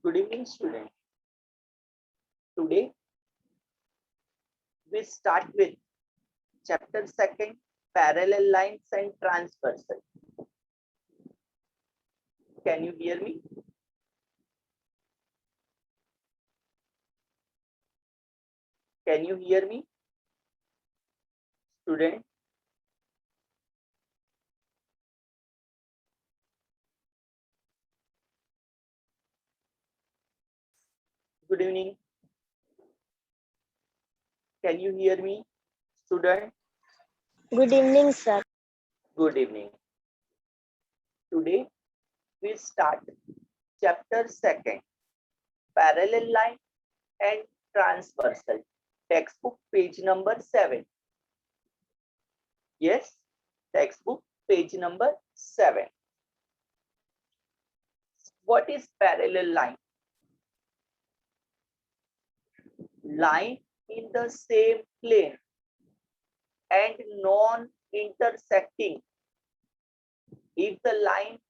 Good evening, student. Today we start with chapter 2, parallel lines and transversal. Can you hear me? Can you hear me, student? Good evening. Can you hear me, student? Good evening, sir. Good evening. Today we start chapter 2, parallel line and transversal. Textbook page number 7. Yes, textbook page number 7. What is parallel line? Line in the same plane and non-intersecting. If the lines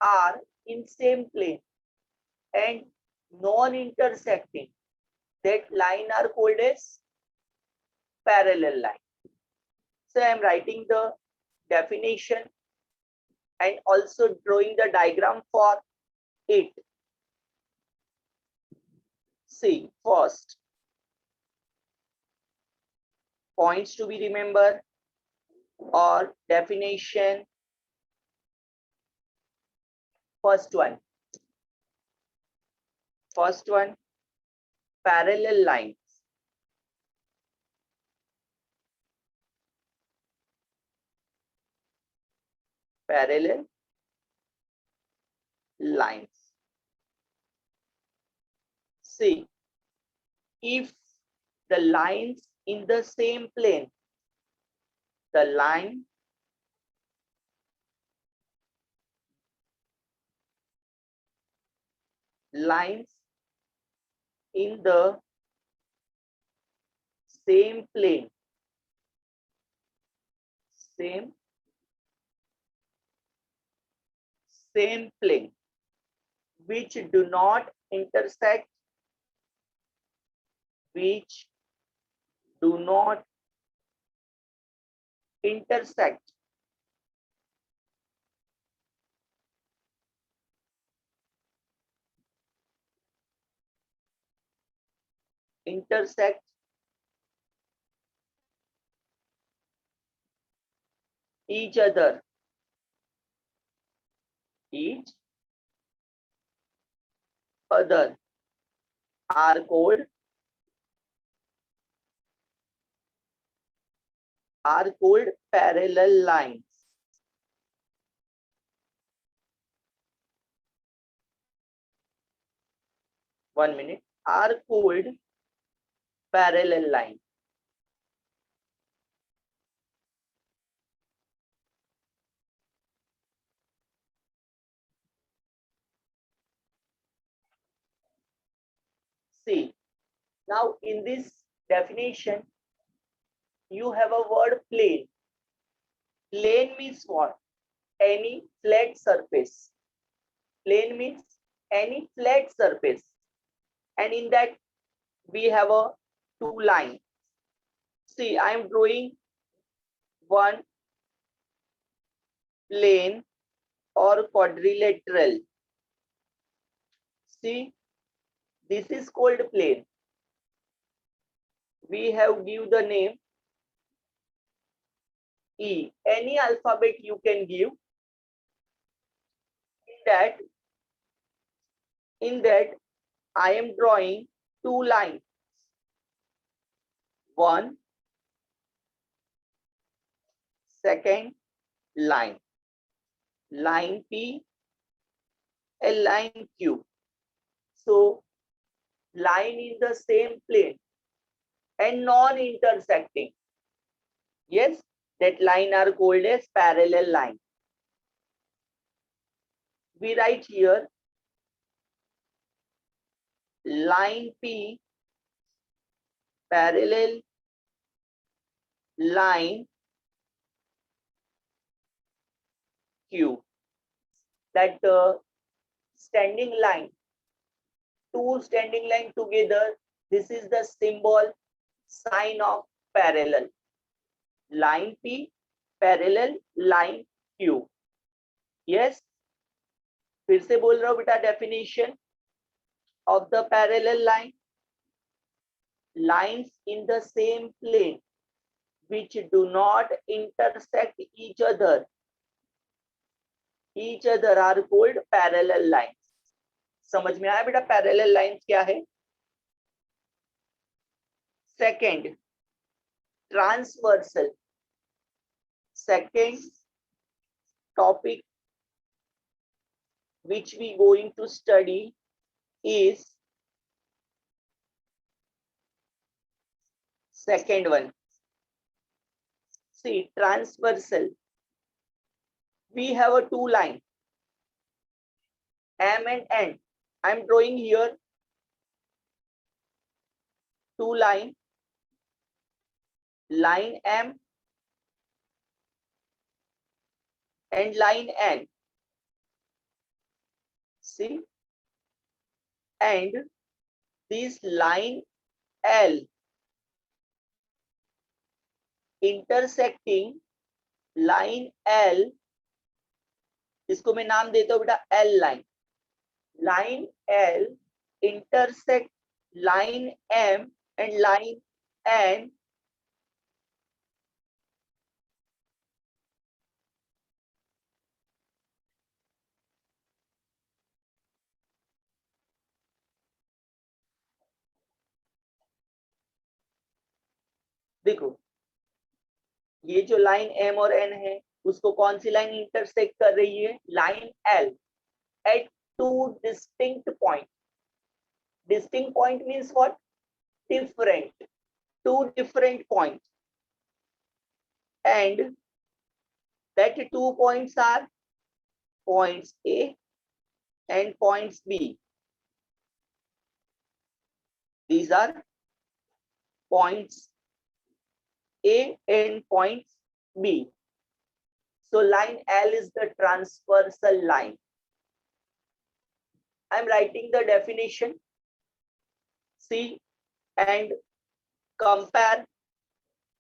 are in same plane and non-intersecting, that line are called as parallel line. So I am writing the definition and also drawing the diagram for it. See, first, points to be remembered or definition. First one, parallel lines. Parallel lines. See, if the lines in the same plane, the lines in the same plane, same plane, which do not intersect, which do not intersect, each other, are called parallel lines. One minute. Are called parallel lines. See, now in this definition, you have a word plane. Plane means what? Any flat surface. Plane means any flat surface. And in that, we have a two lines. See, I am drawing one plane or quadrilateral. See, this is called plane. We have give the name E. Any alphabet you can give. In that, I am drawing two lines. One, second line. Line P, a line Q. So, line in the same plane and non-intersecting. Yes, that line are called as parallel line. We write here line P parallel line Q. That standing line two standing line together, this is the symbol sign of parallel. Line P parallel line Q. Yes, फिर से बोल रहा हूं बेटा, definition of the parallel line. Lines in the same plane which do not intersect each other are called parallel lines. समझ में आया बेटा पैरेलल लाइंस क्या है? Second, transversal. Second topic which we going to study is second one. See, transversal. We have a two line, M and N. I am drawing here two line M and line N. See, and this line L intersecting line L, इसको मैं नाम देता हूं बेटा L line. Line L intersect line M and line N. देखो, ये जो line M और N है उसको कौन सी लाइन इंटरसेक्ट कर रही है? Line L at two distinct point. Distinct point means what? Different. Two different points. And that two points are points A and points B. These are points A and points B. So line L is the transversal line. I am writing the definition. See and compare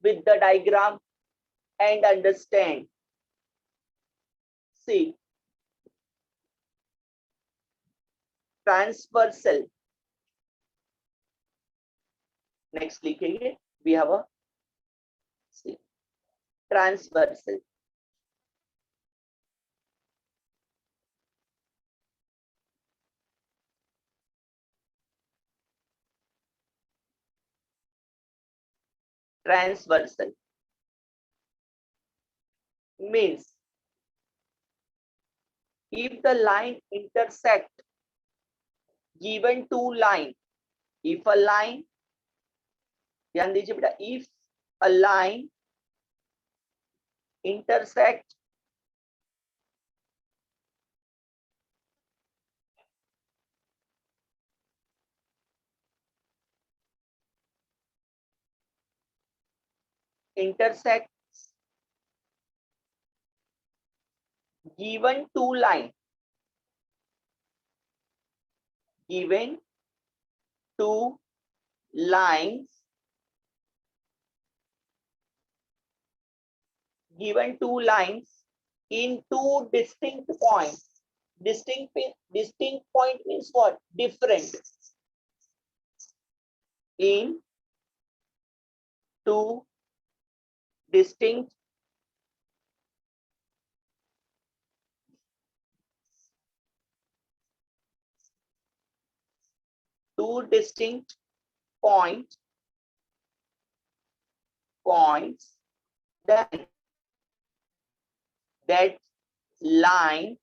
with the diagram and understand. See, transversal. Next लिखेंगे. We have a see, transversal. Transversal means if the line intersect given two line, if a line, ध्यान दीजिए बेटा, if a line intersect given two line, given two lines, given two lines in two distinct points. Distinct point means what? Different. In two distinct points, then that line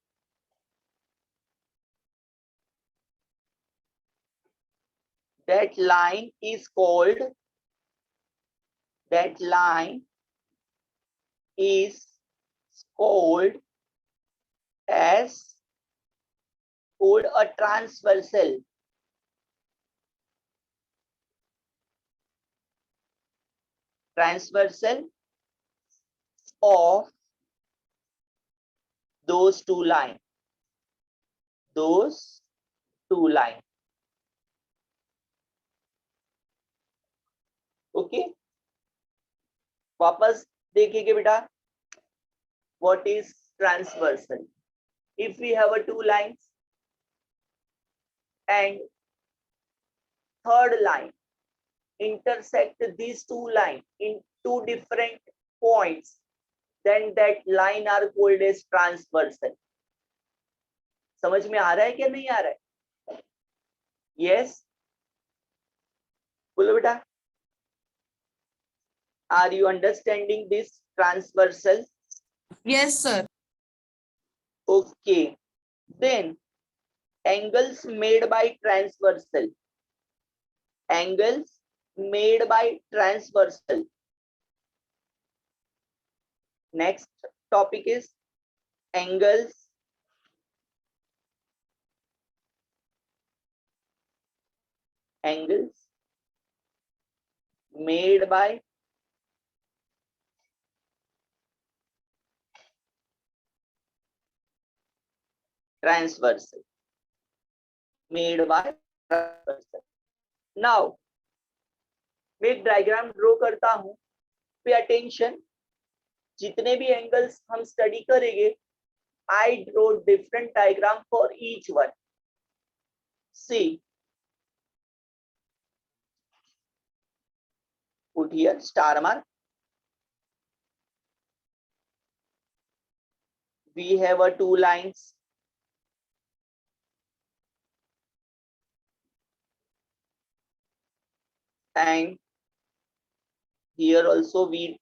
is called, as a transversal. Transversal of those two lines. Okay, वापस देखिए बेटा, what is transversal? If we have a two lines and third line intersect these two lines in two different points, then that line are called as transversal. समझ में आ रहा है क्या नहीं आ रहा है? Yes, बोलो बेटा, are you understanding this transversal? Yes, sir. Okay, then angles made by transversal, angles made by transversal. Next topic is angles made by transversal, made by transversal. Now मैं एक डायग्राम ड्रॉ करता हूं, pay attention, जितने भी angles हम study करेंगे, I draw different diagram for each one. See, put here star mark. We have a two lines. And here also we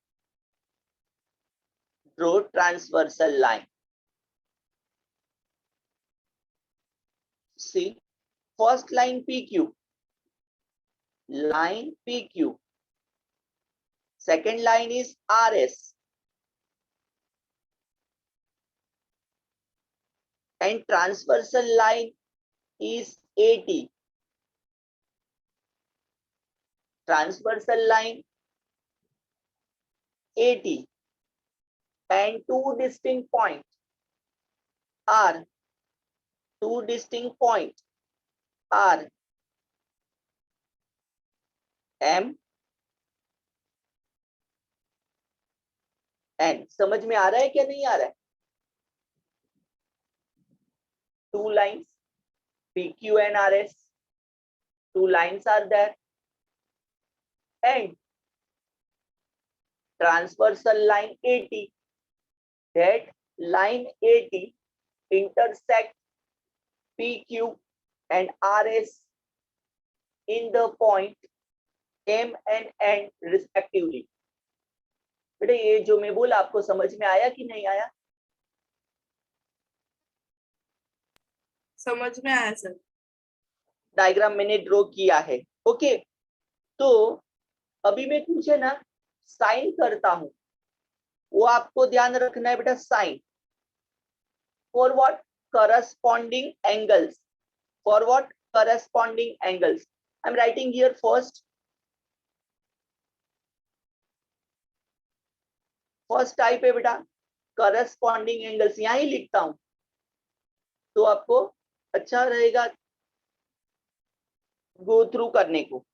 draw transversal line. See, first line PQ, line PQ. Second line is RS. And transversal line is AT. Transversal line AT. And two distinct points are M N. समझ में आ रहा है क्या नहीं आ रहा है? Two lines PQ and RS. Two lines are there. And transversal line AT. That line AT intersect PQ and RS in the point M and N respectively. बेटा ये जो मैं बोला आपको समझ में आया कि नहीं आया? समझ में आया सर. डायग्राम मैंने ड्रॉ किया है. ओके, तो अभी मैं पूछे ना साइन करता हूं, वो आपको ध्यान रखना है बेटा. Sign for what? Corresponding angles. For what? Corresponding angles. I am writing here first type है बेटा करस्पॉन्डिंग एंगल्स. यहां ही लिखता हूं तो आपको अच्छा रहेगा गो थ्रू करने को.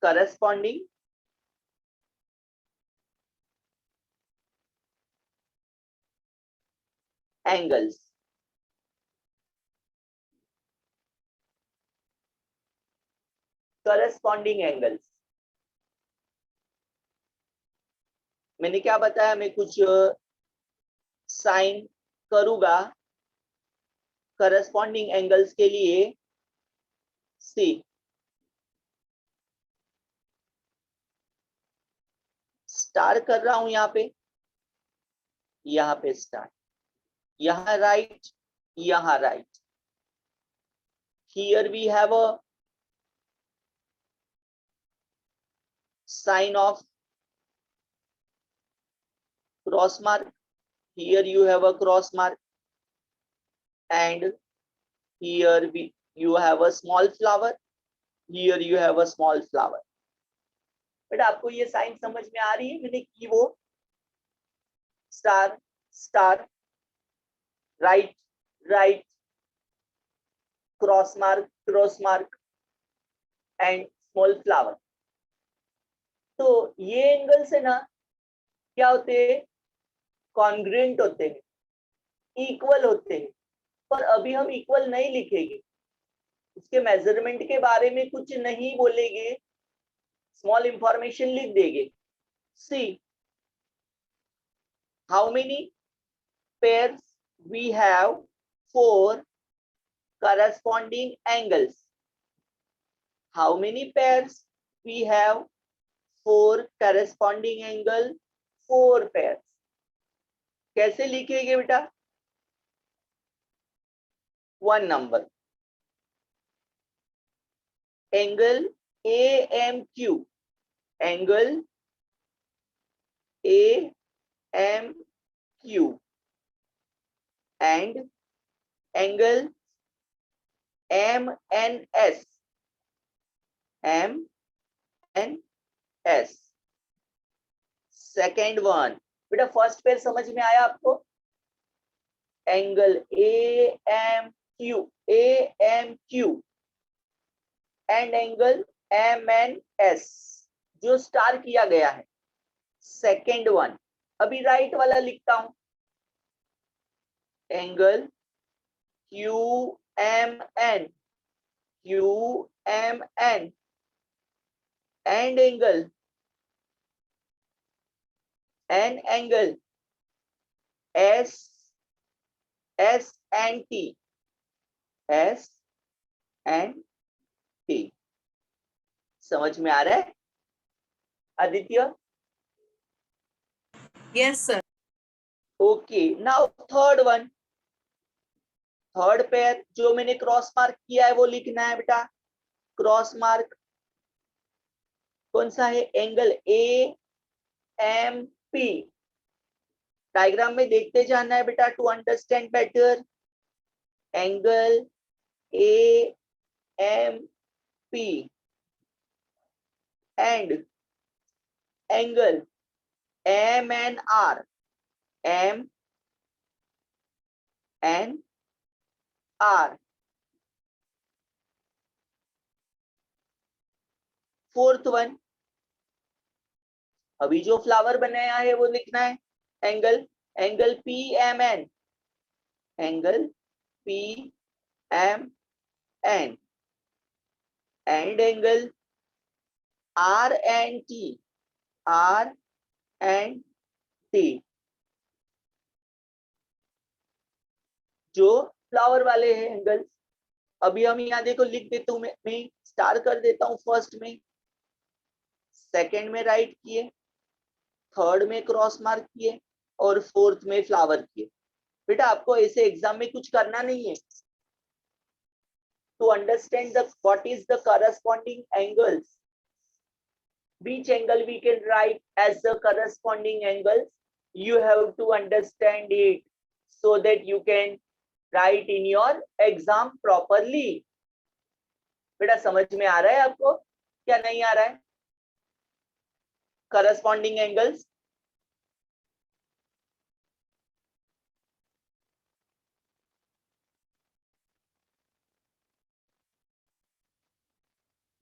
Corresponding angles. करस्पॉन्डिंग एंगल्स मैंने क्या बताया? मैं कुछ साइन करूंगा करस्पॉन्डिंग एंगल्स के लिए. सी, स्टार कर रहा हूं यहाँ पे स्टार, यहाँ राइट, यहाँ right. Here we have a sign of cross mark. Here you have a cross mark, and here you have a small flower. Here you have a small flower. बेटा आपको ये साइन समझ में आ रही है? मैंने की वो star star, right right, cross mark and small flower. तो ये एंगल्स है ना, क्या होते हैं? कॉन्ग्रुएंट होते हैं, इक्वल होते हैं। पर अभी हम इक्वल नहीं लिखेंगे, उसके मेजरमेंट के बारे में कुछ नहीं बोलेंगे, स्मॉल इंफॉर्मेशन लिख देंगे। See how many pairs we have for corresponding angles. How many pairs we have? 4 corresponding angle, 4 pairs. कैसे लिखेंगे बेटा? 1 number. Angle AMQ. Angle AMQ and angle MNS. MNS. Second one. बेटा फर्स्ट पेयर समझ में आया आपको? Angle AMQ and angle MNS जो star किया गया है। सेकेंड वन, अभी राइट वाला लिखता हूं, angle QMN and angle SNT समझ में आ रहा है Aditya? Yes, sir. Okay, now third one, third pair जो मैंने क्रॉस मार्क किया है वो लिखना है बेटा। क्रॉस मार्क कौन सा है? Angle AMP। डायग्राम में देखते जाना है बेटा to understand better. Angle AMP and angle MNR। Fourth one, अभी जो फ्लावर बनाया है वो लिखना है angle PMN and angle RNT जो फ्लावर वाले हैं एंगल्स। अभी हम यहाँ देखो लिख देता हूं, मैं स्टार कर देता हूं। फर्स्ट में, सेकंड में राइट किए, थर्ड में क्रॉस मार्क किए और फोर्थ में फ्लावर किए। बेटा आपको ऐसे एग्जाम में कुछ करना नहीं है। To understand the what is the corresponding angles, which angle we can write as the corresponding angles, you have to understand it so that you can write in your exam properly. बेटा समझ में आ रहा है आपको क्या नहीं आ रहा है? corresponding angles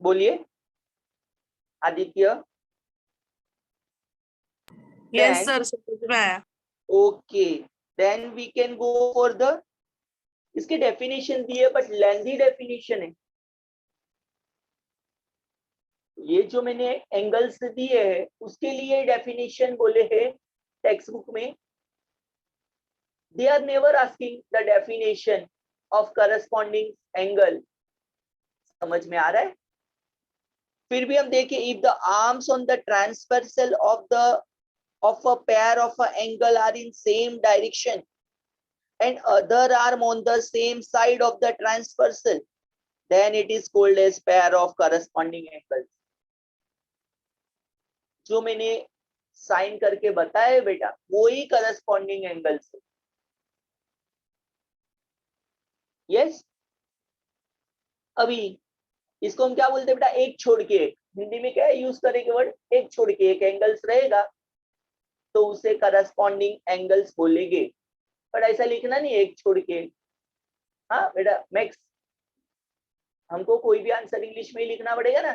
बोलिए आदित्य। Yes, Then sir. समझ में आया. okay, then we can go for the, इसके डेफिनेशन दिए बट लेंथी डेफिनेशन है। ये जो मैंने एंगल्स दिए हैं उसके लिए डेफिनेशन बोले हैं टेक्स्ट बुक में। They are never asking the definition of corresponding angle. समझ में आ रहा है? फिर भी हम देखें, if the arms on the transversal of a pair of an angle are in same direction and other arm on the same side of the transversal, then it is called as pair of corresponding angles। जो मैंने sign करके बताया बेटा वो ही corresponding angles है। Yes, अभी इसको हम क्या बोलते हैं बेटा? एक छोड़ के एक। हिंदी में क्या है यूज करेंगे वर्ड, एक छोड़ के एक एंगल्स रहेगा तो उसे करस्पॉन्डिंग एंगल्स बोलेंगे, पर ऐसा लिखना नहीं एक छोड़ के। हाँ बेटा मैक्स, हमको कोई भी आंसर इंग्लिश में ही लिखना पड़ेगा ना,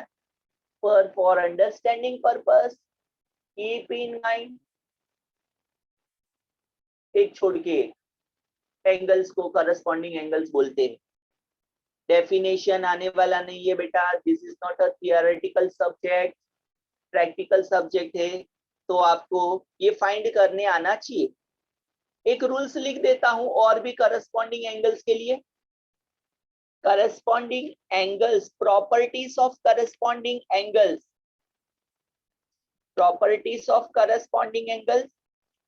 पर for understanding purpose keep in mind, एक छोड़ के एंगल्स को करस्पॉन्डिंग एंगल्स बोलते हैं। डेफिनेशन आने वाला नहीं है बेटा, this is not a theoretical subject, practical subject है, तो आपको ये फाइंड करने आना चाहिए। एक रूल्स लिख देता हूं और भी करस्पॉन्डिंग एंगल्स के लिए। Corresponding angles, properties of corresponding angles, properties of corresponding angles,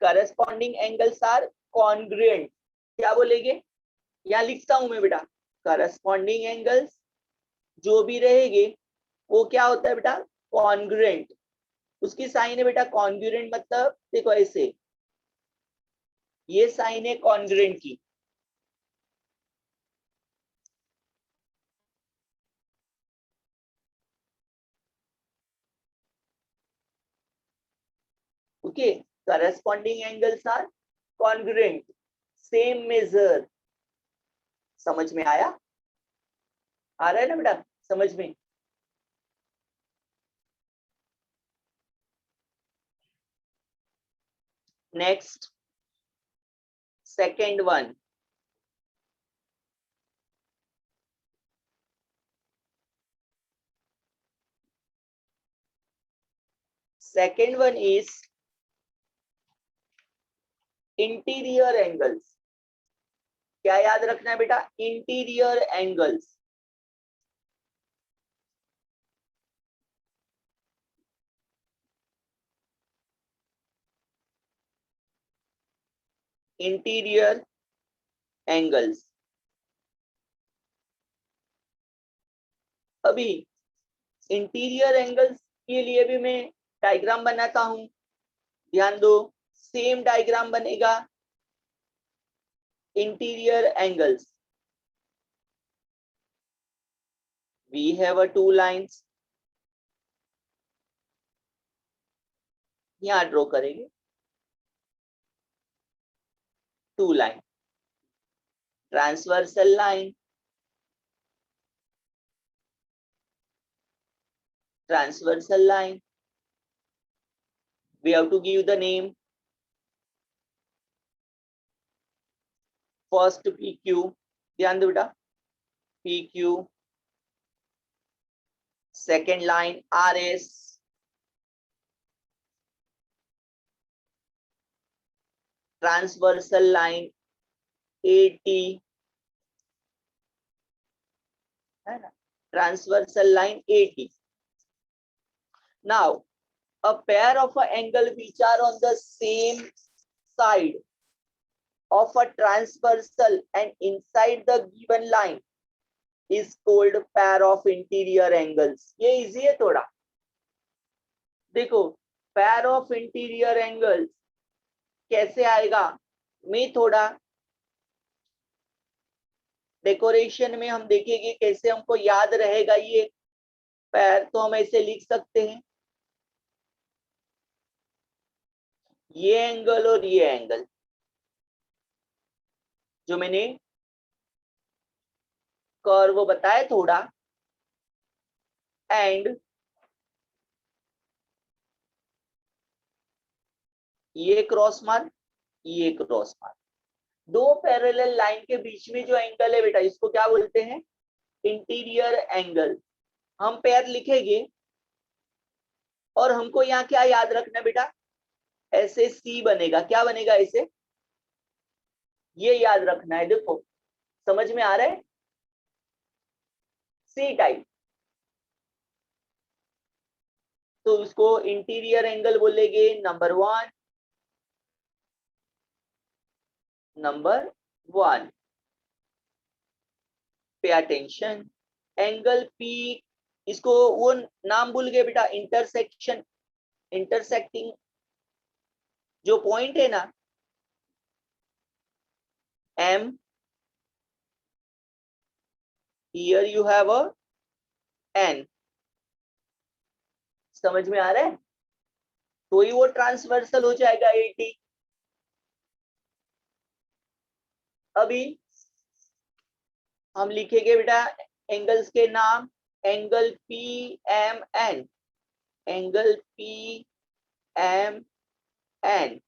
corresponding angles are congruent. क्या बोलेंगे, यहां लिखता हूं मैं बेटा, करस्पॉन्डिंग एंगल्स जो भी रहेंगे वो क्या होता है बेटा, कॉन्ग्रुएंट। उसकी साइन है बेटा कॉन्ग्रुएंट, मतलब देखो ऐसे, ये साइन है कॉन्ग्रुएंट की, okay. Corresponding angles are congruent, same measure. समझ में आया, आ रहा है ना बेटा समझ में। Next second one, second one is interior angles. क्या याद रखना है बेटा, इंटीरियर एंगल्स। इंटीरियर एंगल्स, अभी इंटीरियर एंगल्स के लिए भी मैं डायग्राम बनाता हूं, ध्यान दो, सेम डायग्राम बनेगा। Interior angles, we have a two lines, यहां ड्रॉ करेंगे two line, transversal line, transversal line, we have to give the name, first PQ, ध्यान दो बेटा PQ, second line RS, transversal line AT, है ना, transversal line AT. Now a pair of an angle which are on the same side of a transversal and inside the given line is called pair of interior angles. ये easy है थोड़ा, देखो pair of interior angles कैसे आएगा, मैं थोड़ा decoration में हम देखेंगे कैसे हमको याद रहेगा ये पैर, तो हम ऐसे लिख सकते हैं, ये एंगल और ये एंगल जो मैंने कर्व बताया थोड़ा, एंड ये क्रॉस मार्क, ये क्रॉस मार्क, दो पैरेलल लाइन के बीच में जो एंगल है बेटा इसको क्या बोलते हैं, इंटीरियर एंगल। हम पैर लिखेंगे और हमको यहाँ क्या याद रखना बेटा, ऐसे सी बनेगा, क्या बनेगा ऐसे, ये याद रखना है। देखो समझ में आ रहा है, सी टाइप, तो इसको इंटीरियर एंगल बोलेंगे number one, number one, pay attention. Angle P, इसको वो नाम भूल गए बेटा, इंटरसेक्शन, इंटरसेक्टिंग जो पॉइंट है ना, M, here you have a N, समझ में आ रहा है? तो ही वो ट्रांसवर्सल हो जाएगा 80। अभी हम लिखेंगे बेटा एंगल्स के नाम, angle P M N, angle P M N.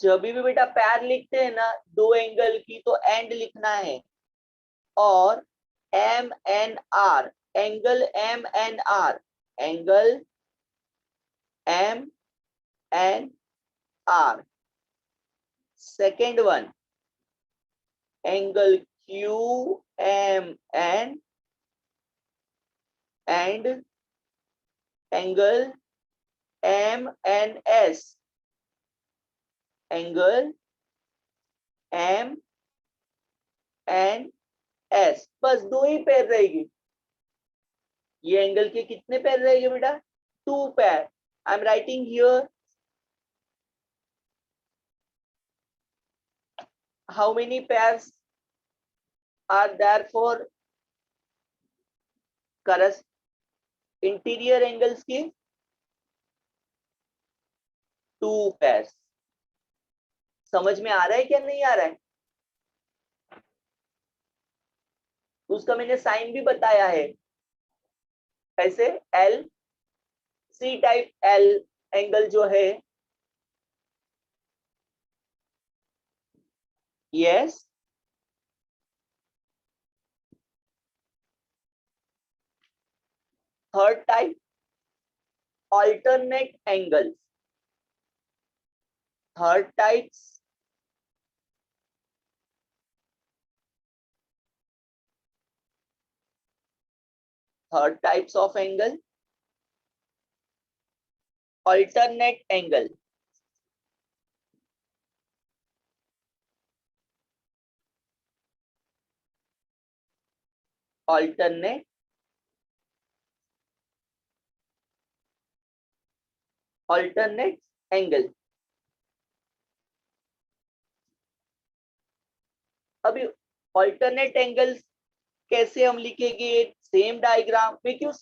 जब भी बेटा पैर लिखते हैं ना दो एंगल की, तो एंड लिखना है। और M N R, angle M N R, angle M N R. Second one angle Q M N and angle M N S, angle M N S. बस दो ही पैर रहेगी। ये एंगल के कितने पैर रहेंगे बेटा? Two pair. I am writing here how many pairs are there for interior angles की? Two pairs. समझ में आ रहा है क्या नहीं आ रहा है? उसका मैंने साइन भी बताया है। ऐसे L C type L angle जो है, yes, third type alternate angles, third types of angle, alternate angle। alternate angle. अभी ऑल्टरनेट एंगल्स कैसे हम लिखेंगे? सेम डायग्राम, मैं क्यों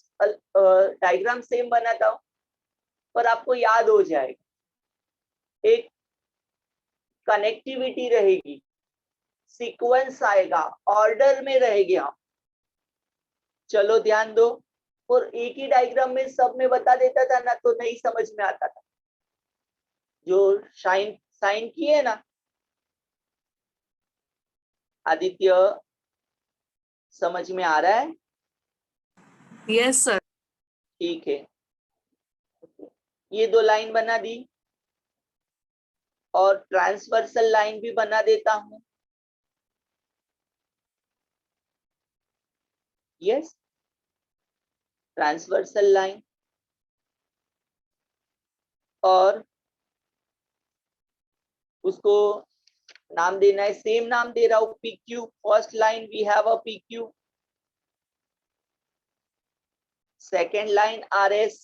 डायग्राम सेम बनाता हूं, पर आपको याद हो जाएगा। एक कनेक्टिविटी रहेगी, सीक्वेंस आएगा, ऑर्डर में रहेंगे हम। चलो ध्यान दो। और एक ही डायग्राम में सब में बता देता था ना तो नहीं समझ में आता था। जो साइन साइन किए ना आदित्य, समझ में आ रहा है? Yes, sir. ठीक है, ये दो लाइन बना दी और ट्रांसवर्सल लाइन भी बना देता हूं। Yes, transversal line. और उसको नाम देना है, सेम नाम दे रहा हूं, PQ। First line we have a PQ, second line RS,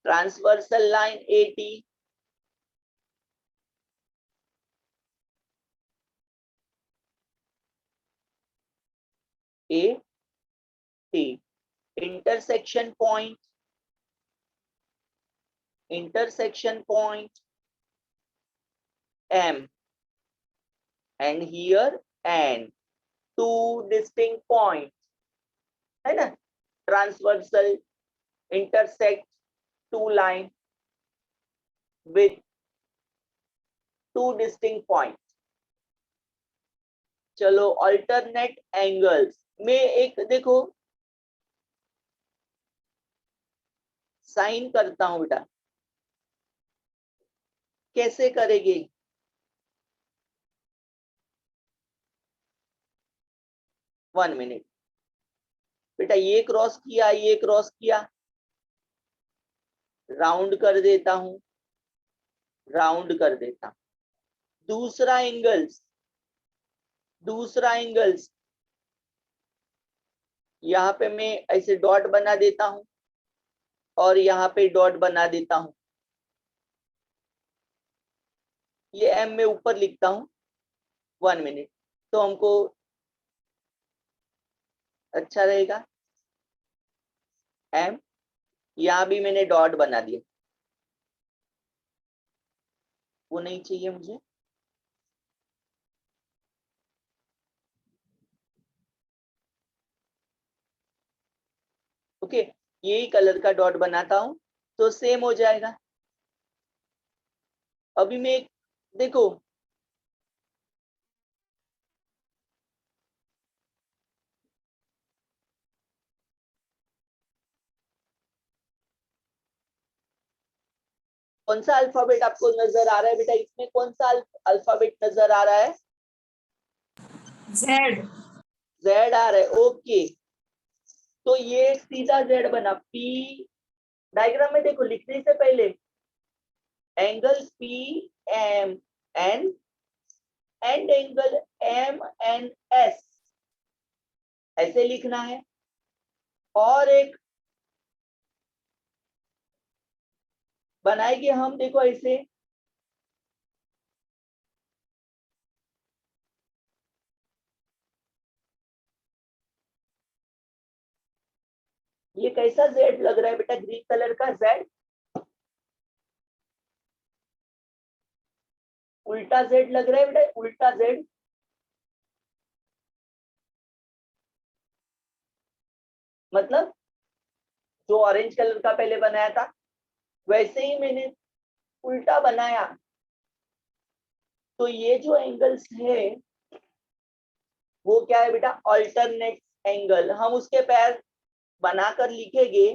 transversal line AT, intersection point M, and here and two distinct points, है ना? Transversal intersect two line with two distinct points। चलो alternate angles में एक देखो sign करता हूं बेटा, कैसे करेंगे? वन मिनट बेटा, ये क्रॉस किया, ये क्रॉस किया, राउंड कर देता हूं, राउंड कर देता हूं। दूसरा एंगल्स यहाँ पे मैं ऐसे डॉट बना देता हूं और यहाँ पे डॉट बना देता हूं। ये एम में ऊपर लिखता हूं, वन मिनट। तो हमको अच्छा रहेगा। एम, यहां भी मैंने डॉट बना दिया, वो नहीं चाहिए मुझे। ओके, यही कलर का डॉट बनाता हूं तो सेम हो जाएगा। अभी मैं देखो, कौन सा अल्फाबेट आपको नजर आ रहा है बेटा? इसमें कौन सा अल्फाबेट नजर आ रहा है? Z. जेड आ रहा है, ओके। तो ये सीधा जेड बना। पी, डायग्राम में देखो लिखने से पहले angle P M N and angle M N S, ऐसे लिखना है। और एक बनाएंगे हम, देखो ऐसे, ये कैसा जेड लग रहा है बेटा? ग्रीन कलर का जेड, उल्टा जेड लग रहा है बेटा, उल्टा जेड। मतलब जो ऑरेंज कलर का पहले बनाया था वैसे ही मैंने उल्टा बनाया। तो ये जो एंगल्स है वो क्या है बेटा? Alternate angle. हम उसके पैर बनाकर लिखेंगे।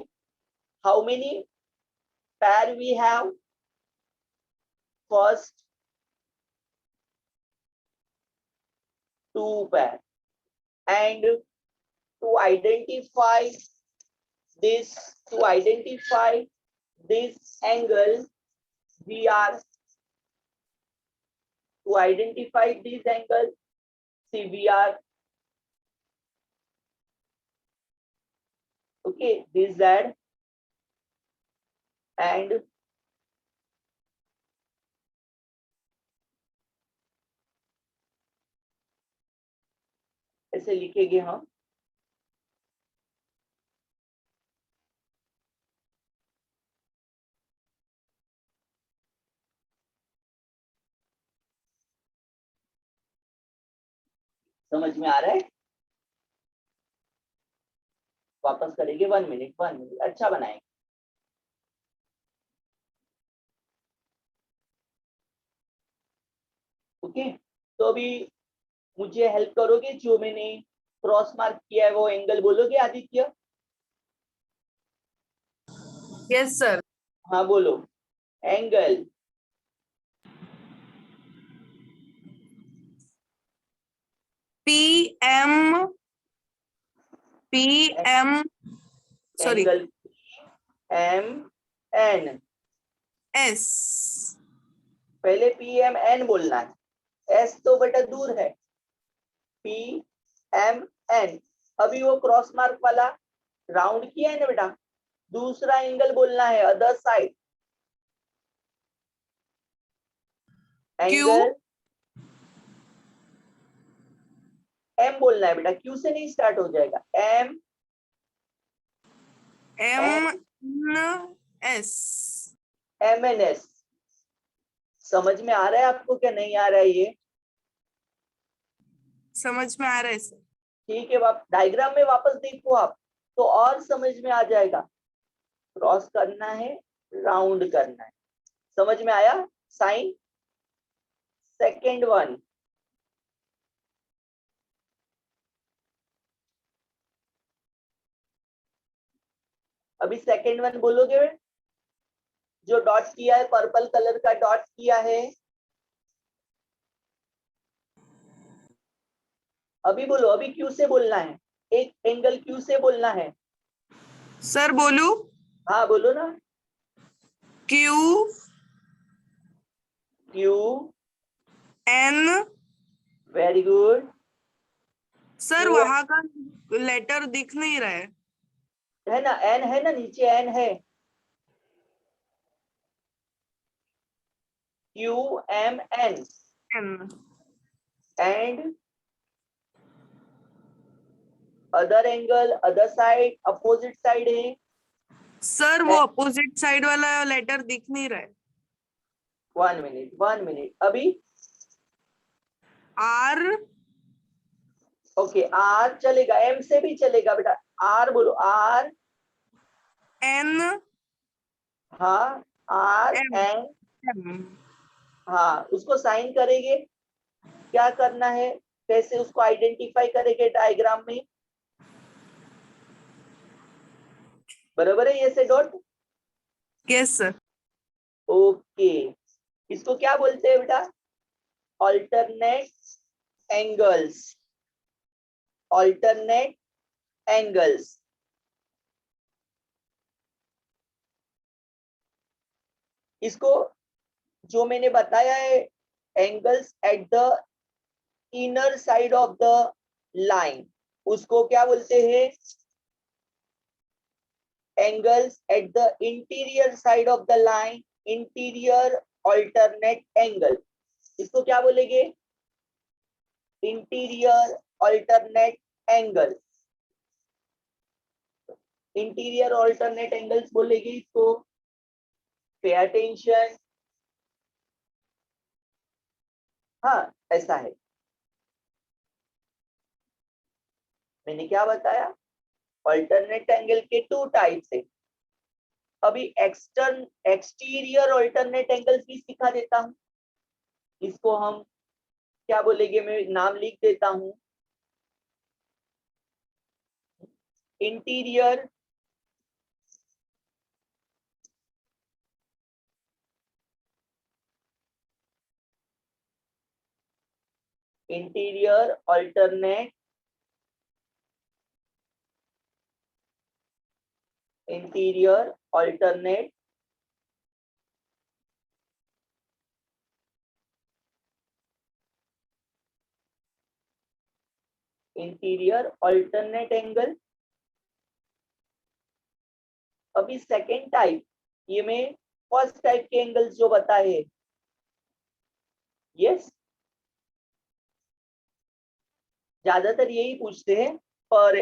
How many pair we have? First 2 pair, and to identify this, to identify this angle, we are, to identify this angle, see we are, okay, this z, and ऐसे लिखेंगे हम। समझ में आ रहा है? वापस करेंगे, 1 मिनट 1 मिनट, अच्छा बनाएंगे। ओके, तो अभी मुझे हेल्प करोगे? जो मैंने क्रॉस मार्क किया है वो एंगल बोलोगे आदित्य? Yes, sir. हाँ बोलो। Angle PM. PM. Sorry. Angle M N, S. पहले पी एम एन बोलना है, एस तो बेटा दूर है। पी एम एन, अभी वो क्रॉस मार्क वाला राउंड किया है ना बेटा, दूसरा एंगल बोलना है, other side. Angle Q. M बोलना है बेटा, क्यू से नहीं स्टार्ट हो जाएगा। M MNS. M N S. समझ में आ रहा है आपको क्या नहीं आ रहा है ये? समझ में आ रहा है सर. ठीक है, डायग्राम में वापस देखो आप, तो और समझ में आ जाएगा। क्रॉस करना है, राउंड करना है, समझ में आया? साइन। सेकेंड वन, अभी सेकेंड वन बोलोगे? जो डॉट किया है, पर्पल कलर का डॉट किया है, अभी बोलो, अभी क्यू से बोलना है, एक एंगल क्यू से बोलना है। सर बोलू? हाँ बोलो ना। Q. Q, N. Very good. Sir Q वहां का लेटर दिख नहीं रहा है. है ना, एन है ना, नीचे एन है। Q M N, N. And other angle, other side, opposite side है। सर वो अपोजिट साइड वाला लेटर दिख नहीं रहा है। 1 मिनट अभी। आर ओके आर चलेगा, एम से भी चलेगा बेटा। आर बोलो, आर। एन हाँ आर एम एन। एम। हाँ उसको साइन करेंगे। क्या करना है, कैसे उसको आइडेंटिफाई करेंगे डायग्राम में? बराबर है ये से डॉट। Yes sir. ओके इसको क्या बोलते हैं बेटा? Alternate angles. Alternate angles. इसको जो मैंने बताया है, angles at the inner side of the line, उसको क्या बोलते हैं? Angles at the interior side of the line, interior alternate angle. इसको क्या बोलेंगे? Interior alternate angle. Interior alternate angles बोलेंगे इसको। Pay attention. हाँ ऐसा है। मैंने क्या बताया? अल्टरनेट एंगल के 2 टाइप्स है। अभी एक्सटीरियर अल्टरनेट एंगल्स भी सिखा देता हूं। इसको हम क्या बोलेंगे, मैं नाम लिख देता हूं। Interior interior alternate interior alternate interior alternate angle. अभी सेकेंड टाइप, ये मैं फर्स्ट टाइप के एंगल्स जो बताए। यस ज्यादातर यही पूछते हैं, पर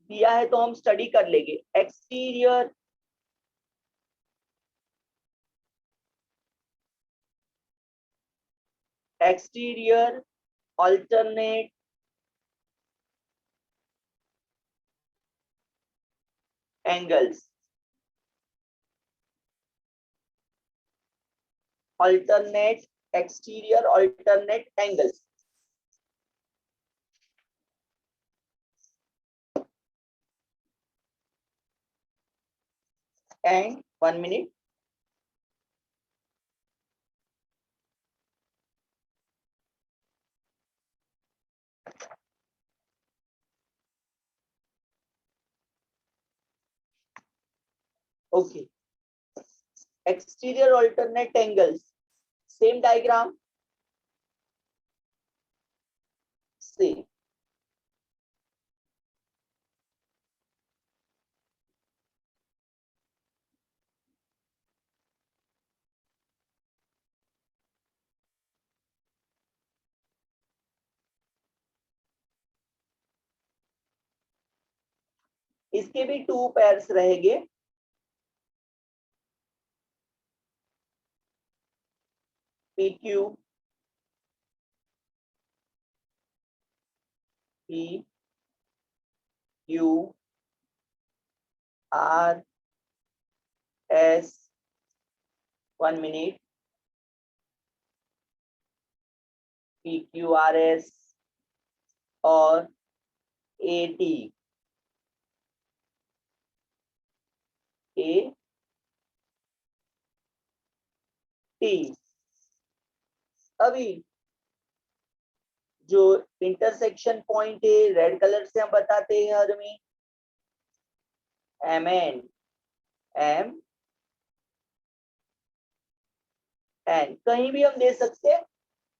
दिया है तो हम स्टडी कर लेंगे। Exterior exterior alternate angles. Alternate exterior alternate angles. And 1 minute. Okay exterior alternate angles, same diagram same. इसके भी 2 पेयर्स रहेंगे। P Q P Q R S 1 minute. P Q R S और ए टी ए टी। अभी जो intersection point है red colour से हम बताते हैं हर में, एम एन एम एन कहीं भी हम दे सकते हैं।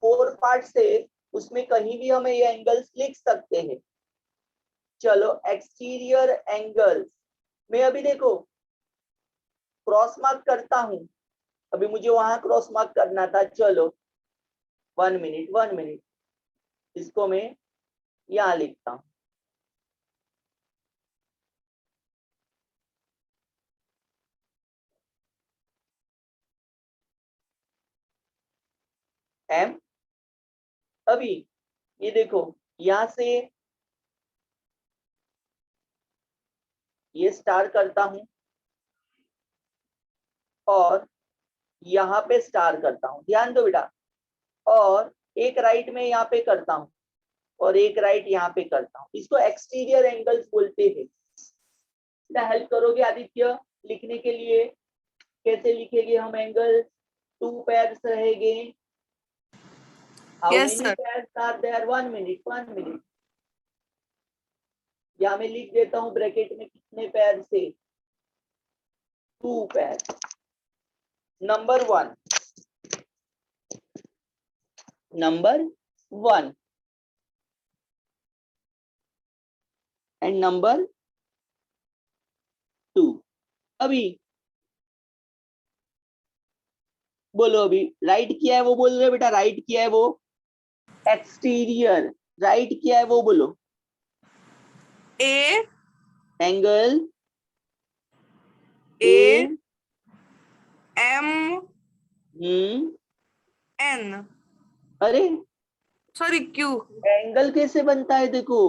4 पार्ट से उसमें कहीं भी हमें ये एंगल्स लिख सकते हैं। चलो एक्सटीरियर एंगल्स में अभी देखो क्रॉस मार्क करता हूं। अभी मुझे वहां क्रॉस मार्क करना था। चलो 1 मिनट इसको मैं यहां लिखता हूं। एम। अभी ये देखो, यहां से ये स्टार करता हूं और यहाँ पे स्टार करता हूं, ध्यान दो बेटा। और एक राइट में यहाँ पे करता हूं और एक राइट यहाँ पे करता हूं, इसको एक्सटीरियर एंगल्स बोलते हैं। बेटा हेल्प करोगे आदित्य लिखने के लिए? कैसे लिखेंगे हम एंगल? 2 पेयर्स रहेंगे। How Yes, many sir. Pairs are there? 1 minute, 1 minute. या मैं लिख देता हूं ब्रैकेट में कितने पेयर से, 2 pair. Number 1, number 1 and number 2। अभी बोलो, अभी राइट किया है वो बोल रहे बेटा, राइट किया है वो। एक्सटीरियर राइट किया है वो बोलो। A angle A A M N. अरे Sorry, Q. एंगल कैसे बनता है देखो,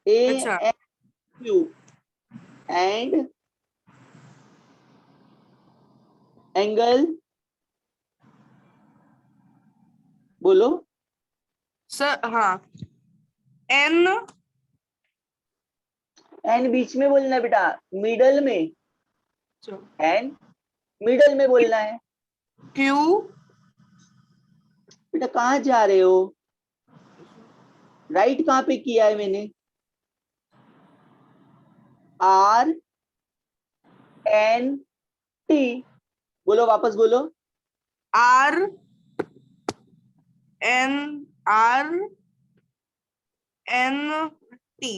ए अच्छा. एन क्यू एंड एंगल बोलो। Sir, हाँ. N एन बीच में बोलना है बेटा, मिडल में। so, एन मिडल में बोलना है Q बेटा। कहाँ जा रहे हो? राइट कहाँ पे किया है मैंने? आर एन टी बोलो, वापस बोलो। R N R N T.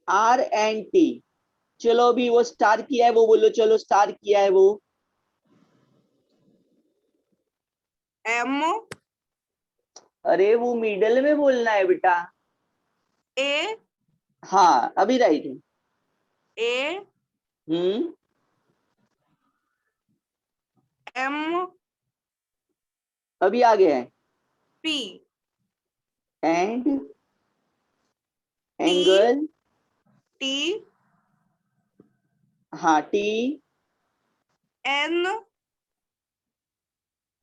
R N T. चलो अभी वो स्टार किया है वो बोलो, चलो स्टार किया है वो। M अरे वो मिडल में बोलना है बेटा। A हाँ अभी राइट है। A हम्म M अभी आ गया है। P and T angle, T हाँ टी N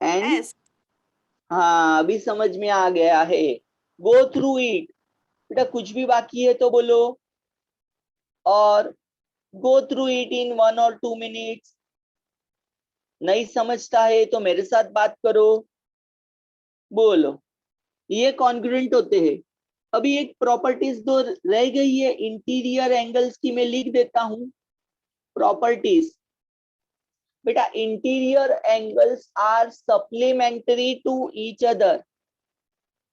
एंड, S. हाँ अभी समझ में आ गया है। गो थ्रू इट बेटा, कुछ भी बाकी है तो बोलो, और go through it in 1 or 2 minutes। नहीं समझता है तो मेरे साथ बात करो, बोलो। ये कॉन्ग्रुएंट होते हैं। अभी एक प्रॉपर्टीज दो रह गई है इंटीरियर एंगल्स की, मैं लिख देता हूं प्रॉपर्टीज। बेटा interior angles are supplementary to each other.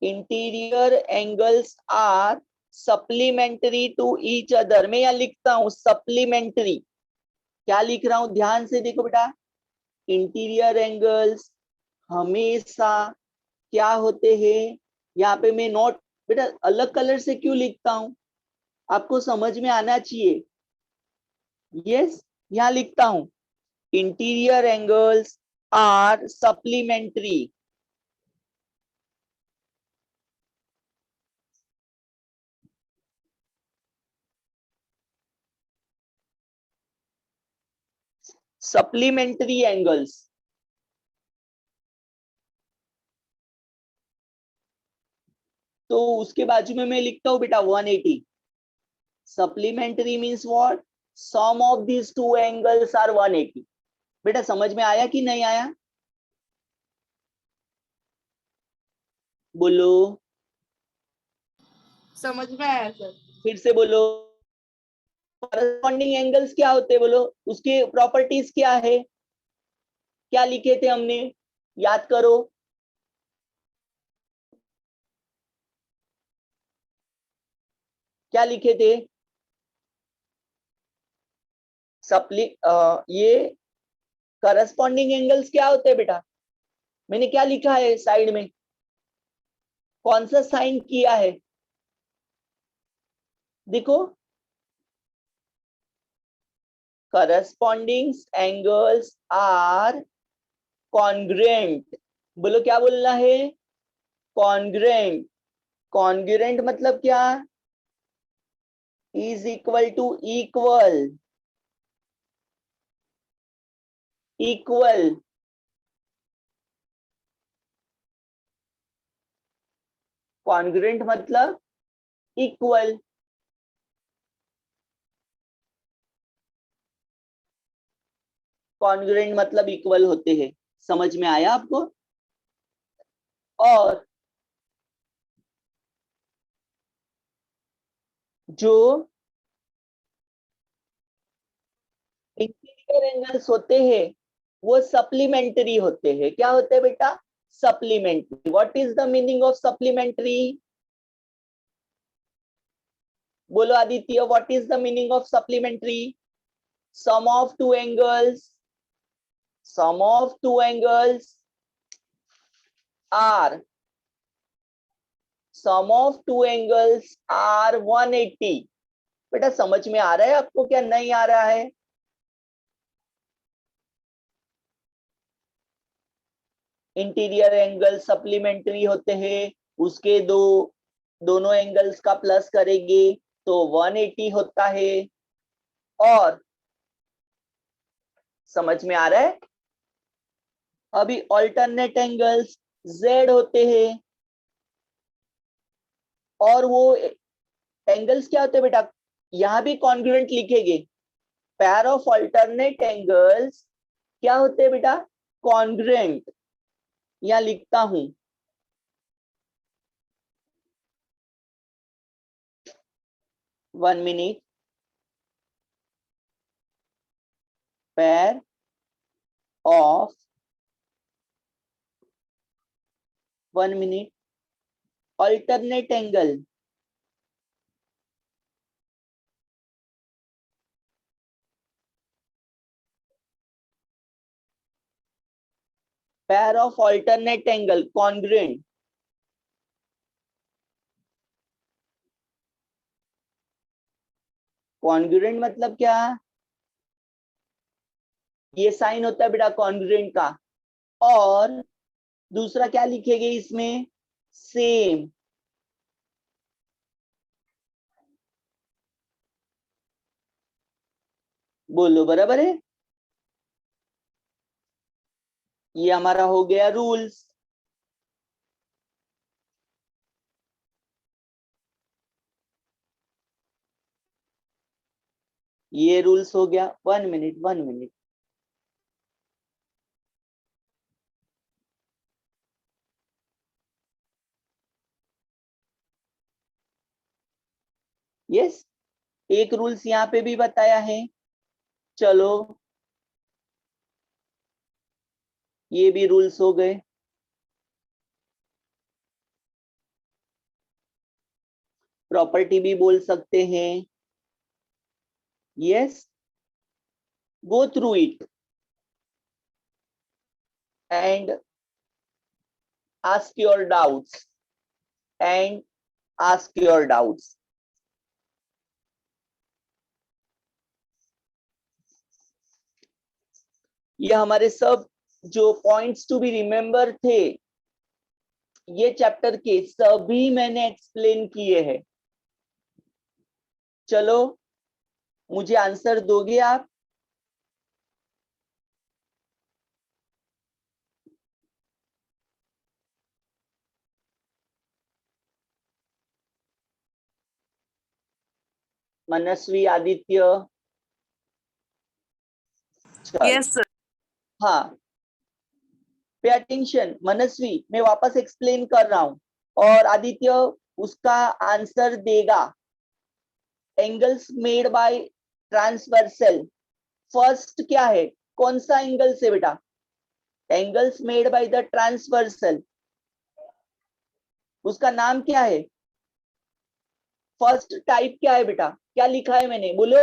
Interior angles are supplementary to each other. मैं यहां लिखता हूं सप्लीमेंटरी। क्या लिख रहा हूं ध्यान से देखो बेटा। इंटीरियर एंगल्स हमेशा क्या होते हैं, यहाँ पे मैं नोट, बेटा अलग कलर से क्यों लिखता हूं, आपको समझ में आना चाहिए। यस, यहाँ लिखता हूं interior angles are supplementary. Supplementary angles. तो उसके बाजू में मैं लिखता हूं बेटा 180। Supplementary means what? Sum of this two angles are 180। बेटा समझ में आया कि नहीं आया? बोलो, समझ में आया सर. फिर से बोलो। कॉरेस्पॉन्डिंग एंगल्स क्या होते हैं बोलो, उसके प्रॉपर्टीज क्या है, क्या लिखे थे हमने, याद करो। क्या लिखे थे? सप्ली ये करस्पॉन्डिंग एंगल्स क्या होते हैं बेटा? मैंने क्या लिखा है साइड में, कौन सा साइन किया है देखो। करस्पॉन्डिंग एंगल्स आर कॉन्ग्रुएंट बोलो क्या बोलना है? कॉन्ग्रुएंट। कॉन्ग्रुएंट मतलब क्या? Is equal to equal. Equal. Congruent मतलब इक्वल। कॉन्ग्रुएंट मतलब इक्वल होते हैं। समझ में आया आपको? और जो इंटीरियर एंगल्स होते हैं वो सप्लीमेंट्री होते हैं। क्या होते हैं बेटा? Supplementary. What is the meaning of supplementary? बोलो Aditya, what is the meaning of supplementary? Sum of two angles. Sum of two angles are sum of two angles are 180। बेटा समझ में आ रहा है आपको क्या नहीं आ रहा है? इंटीरियर एंगल सप्लीमेंट्री होते हैं, उसके दोनों एंगल्स का प्लस करेंगे तो 180 होता है। और समझ में आ रहा है? अभी ऑल्टरनेट एंगल्स Z होते हैं, और वो एंगल्स क्या होते हैं बेटा? यहां भी कॉन्ग्रुएंट लिखेंगे। पेयर ऑफ ऑल्टरनेट एंगल्स क्या होते हैं बेटा? कॉन्ग्रुएंट। यहां लिखता हूं, 1 minute. Pair of 1 minute alternate angle pair of alternate angle congruent. Congruent मतलब क्या? ये साइन होता है बेटा कॉन्ग्रुएंट का। और दूसरा क्या लिखेंगे इसमें? सेम। बोलो बराबर है? ये हमारा हो गया रूल्स। ये रूल्स हो गया। 1 मिनट 1 मिनट। यस, एक रूल्स यहाँ पे भी बताया है। चलो, ये भी रूल्स हो गए। प्रॉपर्टी भी बोल सकते हैं। Yes, go through it and ask your doubts and ask your doubts. ये हमारे सब जो पॉइंट्स टू बी रिमेम्बर थे, ये चैप्टर के सभी मैंने एक्सप्लेन किए हैं। चलो, मुझे आंसर दोगे आप? मनस्वी, आदित्य? चलो, Yes, sir. हाँ, पे अटेंशन। मनस्वी, मैं वापस एक्सप्लेन कर रहा हूं, और आदित्य उसका आंसर देगा। Angles made by transversal. First क्या है? कौन सा एंगल से बेटा? Angles made by the transversal, उसका नाम क्या है? फर्स्ट टाइप क्या है बेटा? क्या लिखा है मैंने, बोलो?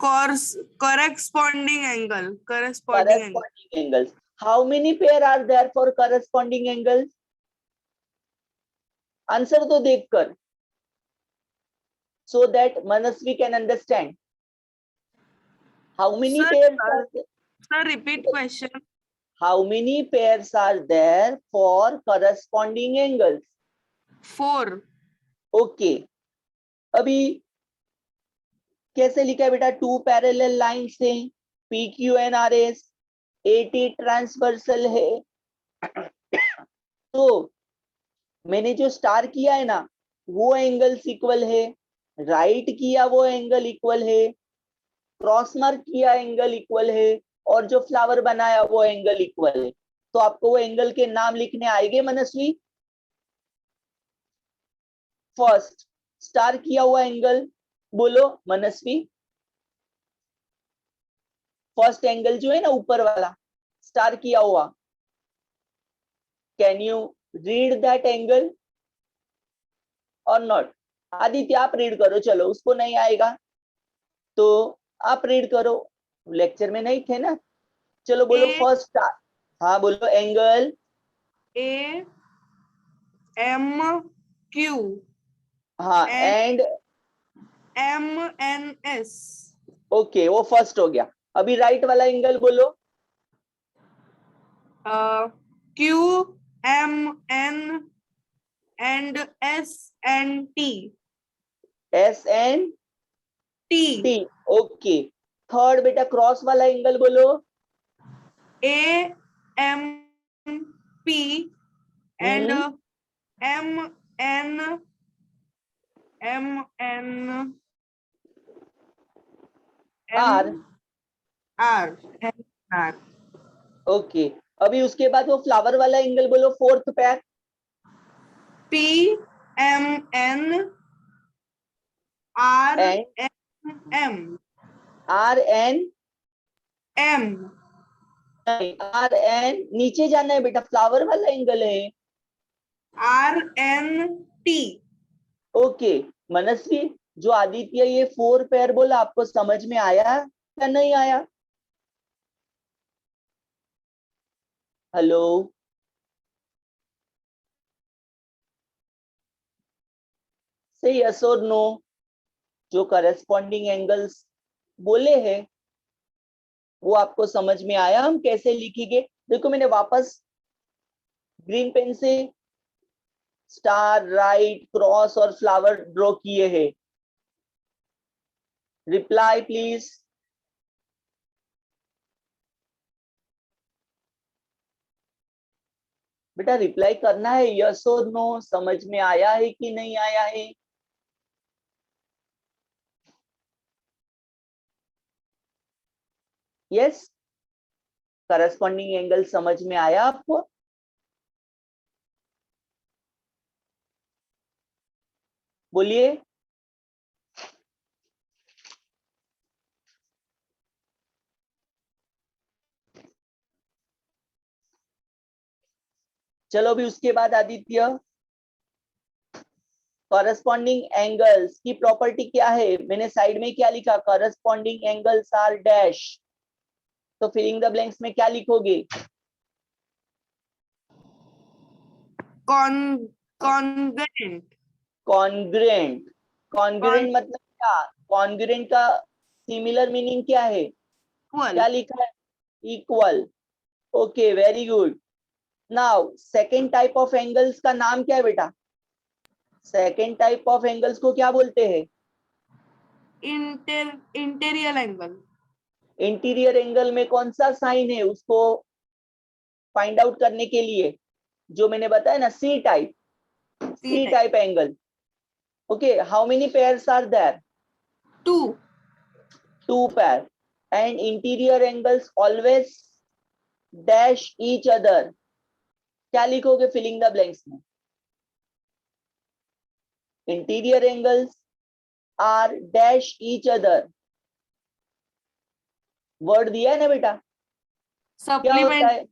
Corresponding angle. Corresponding angle. corresponding angles. How many pair are there for corresponding angles? Answer तो देखकर, so that Manasvi can understand. How many Sir, pairs are there? sir, repeat question. How many pairs are there for corresponding angles? 4. Okay, अभी कैसे लिखा है बेटा? Two parallel lines है, P Q N R S, AT transversal है। तो मैंने जो स्टार किया है ना, वो एंगल्स इक्वल है, राइट किया वो एंगल इक्वल है, क्रॉस मार्क किया एंगल इक्वल है, और जो फ्लावर बनाया वो एंगल इक्वल है। तो आपको वो एंगल के नाम लिखने आएंगे मनस्वी? फर्स्ट स्टार किया हुआ एंगल बोलो मनस्वी। फर्स्ट एंगल जो है ना ऊपर वाला स्टार किया हुआ, can you read that angle और नॉट? आदित्य आप रीड करो, चलो उसको नहीं आएगा तो आप रीड करो, लेक्चर में नहीं थे ना। चलो बोलो A फर्स्ट स्टार। हाँ बोलो एंगल A M Q हाँ and and M N S. Okay, वो फर्स्ट हो गया। अभी राइट वाला एंगल बोलो। Q M N and S and T. S N T. T, okay. Third बेटा क्रॉस वाला एंगल बोलो। A M P and M N R, M R and R. Okay. अभी उसके बाद वो फ्लावर वाला एंगल बोलो, फोर्थ पैर। P M N R and M M R N, M नहीं आर एन नीचे जाना है बेटा, फ्लावर वाला एंगल है। R N T. ओके मनस्वी, जो आदित्य ये फोर पैर बोला आपको समझ में आया या नहीं आया? हेलो, से यस और नो? जो करस्पॉन्डिंग एंगल्स बोले हैं वो आपको समझ में आया? हम कैसे लिखेंगे? देखो मैंने वापस ग्रीन पेन से स्टार, राइट, क्रॉस और फ्लावर ड्रॉ किए हैं। Reply please. बेटा रिप्लाई करना है, यस और नो, समझ में आया है कि नहीं आया है? यस, करस्पॉन्डिंग एंगल समझ में आया आपको? बोलिए। चलो अभी उसके बाद आदित्य, करस्पॉन्डिंग एंगल्स की प्रॉपर्टी क्या है? मैंने साइड में क्या लिखा? Corresponding angles are dash. तो फिलिंग द ब्लैंक्स में क्या लिखोगे? Congruent. कॉन्ग्रुएंट। Con कॉन्ग्रुएंट मतलब क्या? कॉन्ग्रुएंट का सिमिलर मीनिंग क्या है? equal. क्या लिखा है? Equal. Okay very good. Now second type of angles का नाम क्या है बेटा? सेकेंड टाइप ऑफ एंगल्स को क्या बोलते हैं? Interior angle. इंटीरियर एंगल में कौन सा साइन है उसको फाइंड आउट करने के लिए? जो मैंने बताया ना, सी टाइप। C सी type. Type angle. Okay, how many pairs are there? 2. Two pair. And interior angles always dash each other. क्या लिखोगे फिलिंग द ब्लैंक्स में? Interior angles are dash each other. Word दिया है ना बेटा? क्या होता Supplement. है?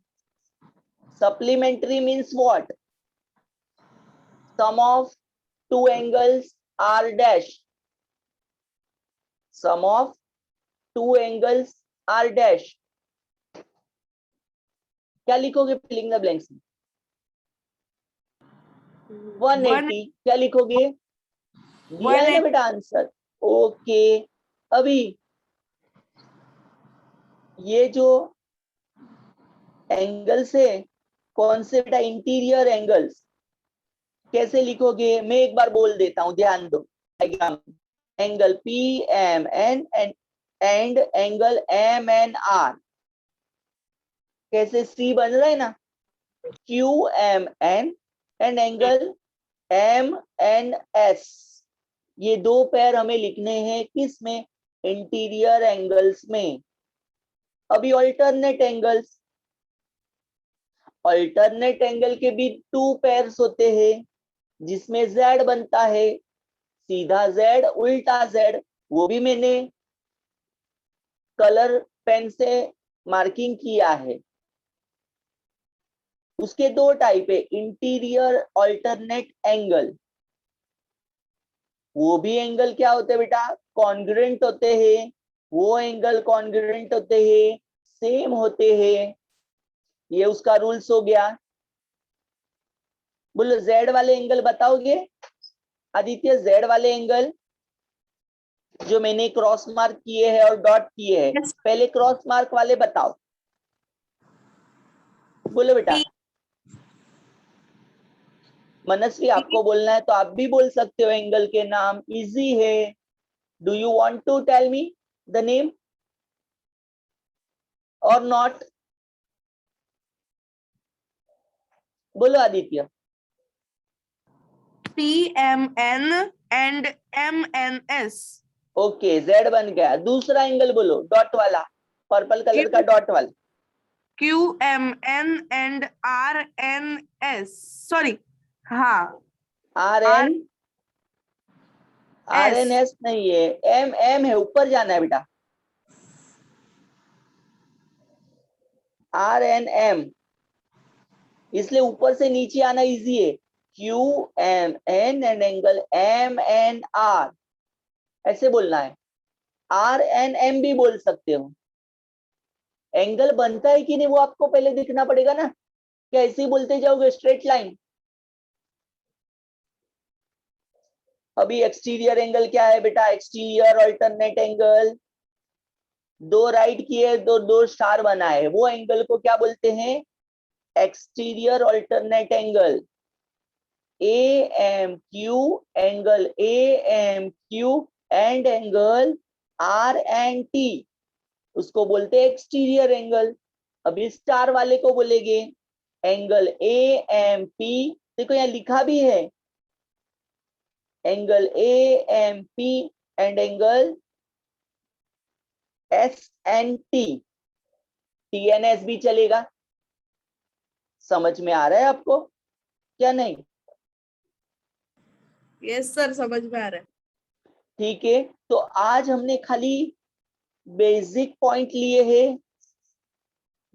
Supplementary means what? Sum of two angles are dash. Sum of two angles are dash. क्या लिखोगे फिलिंग द ब्लैंक्स में? 180। क्या लिखोगे? दिया है ना बेटा आंसर? ओके। अभी ये जो एंगल से कौन से बेटा, इंटीरियर एंगल्स। कैसे लिखोगे, मैं एक बार बोल देता हूं, ध्यान दो। Angle P M N and angle M N R, कैसे सी बन रहा है ना, Q M N and angle M N S. ये दो पैर हमें लिखने हैं किस में, इंटीरियर एंगल्स में। अभी ऑल्टरनेट एंगल्स, ऑल्टरनेट एंगल के भी टू पेयर्स होते हैं, जिसमें z बनता है, सीधा z उल्टा z। वो भी मैंने कलर पेन से मार्किंग किया है। उसके दो टाइप है, इंटीरियर ऑल्टरनेट एंगल। वो भी एंगल क्या होते हैं बेटा, कॉन्ग्रुएंट होते हैं। वो एंगल कॉन्ग्रुएंट होते हैं, सेम होते हैं। ये उसका रूल्स हो गया। बोलो जेड वाले एंगल बताओगे आदित्य, जेड वाले एंगल जो मैंने क्रॉस मार्क किए हैं और डॉट किए हैं, Yes. पहले क्रॉस मार्क वाले बताओ, बोलो बेटा। P मनस्वी आपको बोलना है तो आप भी बोल सकते हो, एंगल के नाम इजी है। Do you want to tell me the name और नॉट, बोलो Aditya. PMN and MNS. Okay, Z बन गया। दूसरा एंगल बोलो, डॉट वाला, पर्पल कलर का डॉट वाला। QMN and RNS. Sorry. हाँ. R N, R N S नहीं है, एम एम है, ऊपर जाना है बेटा, आर एन एम, इसलिए ऊपर से नीचे आना इजी है। Q M N and angle M N R, ऐसे बोलना है। आर एन एम भी बोल सकते हो। एंगल बनता है कि नहीं वो आपको पहले दिखना पड़ेगा ना, क्या ऐसे ही बोलते जाओगे स्ट्रेट लाइन। अभी एक्सटीरियर एंगल क्या है बेटा, एक्सटीरियर अल्टरनेट एंगल, दो राइट किए दो दो स्टार बना है, वो एंगल को क्या बोलते हैं, exterior alternate angle. A M Q, angle A M Q and angle R and T, उसको बोलते हैं एक्सटीरियर एंगल। अभी स्टार वाले को बोलेंगे एंगल ए एम पी, देखो यहाँ लिखा भी है, angle A M P and angle S N T, T N S भी चलेगा। समझ में आ रहा है आपको क्या नहीं? यस सर, समझ में आ रहा है। ठीक है, तो आज हमने खाली बेसिक पॉइंट लिए हैं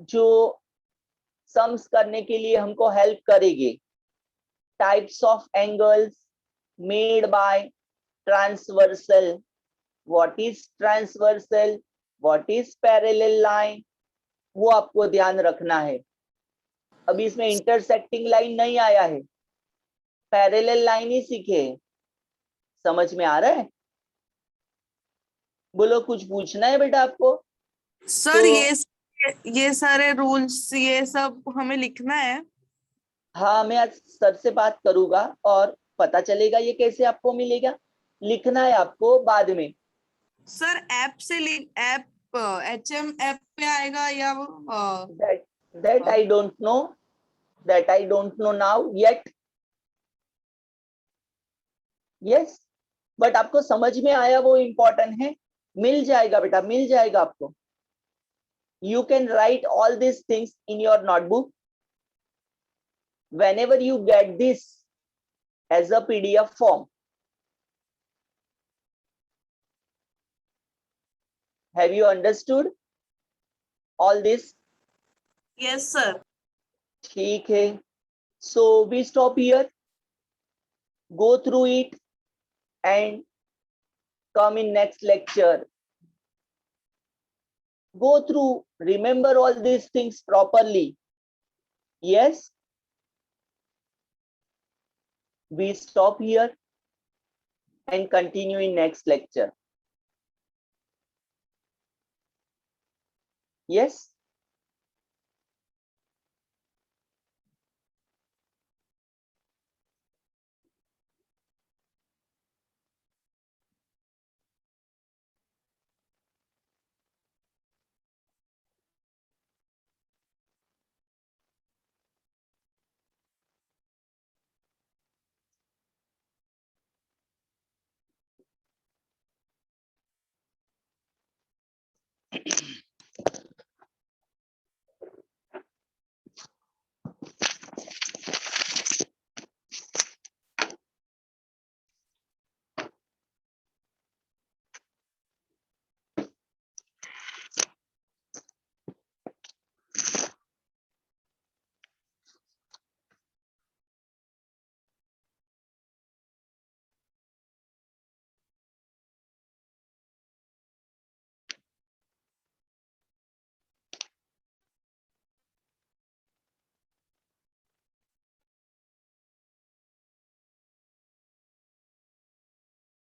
जो सम्स करने के लिए हमको हेल्प करेंगे। Types of angles made by transversal, what is transversal, what is parallel line, वो आपको ध्यान रखना है। अभी इसमें इंटरसेक्टिंग लाइन नहीं आया है, पैरेलल लाइन ही सीखे। समझ में आ रहा है? बोलो, कुछ पूछना है बेटा आपको? सर तो ये सारे रूल्स ये सब हमें लिखना है। हाँ, मैं आज सर से बात करूंगा और पता चलेगा ये कैसे आपको मिलेगा। लिखना है आपको बाद में। सर ऐप से ऐप HM ऐप पे आएगा या That I don't know, that I don't know now yet. Yes, but आपको समझ में आया वो इम्पोर्टेंट है। मिल जाएगा बेटा, मिल जाएगा आपको। You can write all these things in your notebook. Whenever you get this as a PDF form. Have you understood all this? Yes sir. ठीक है, so we stop here, go through it and come in next lecture. Go through, remember all these things properly. Yes, we stop here and continue in next lecture. Yes.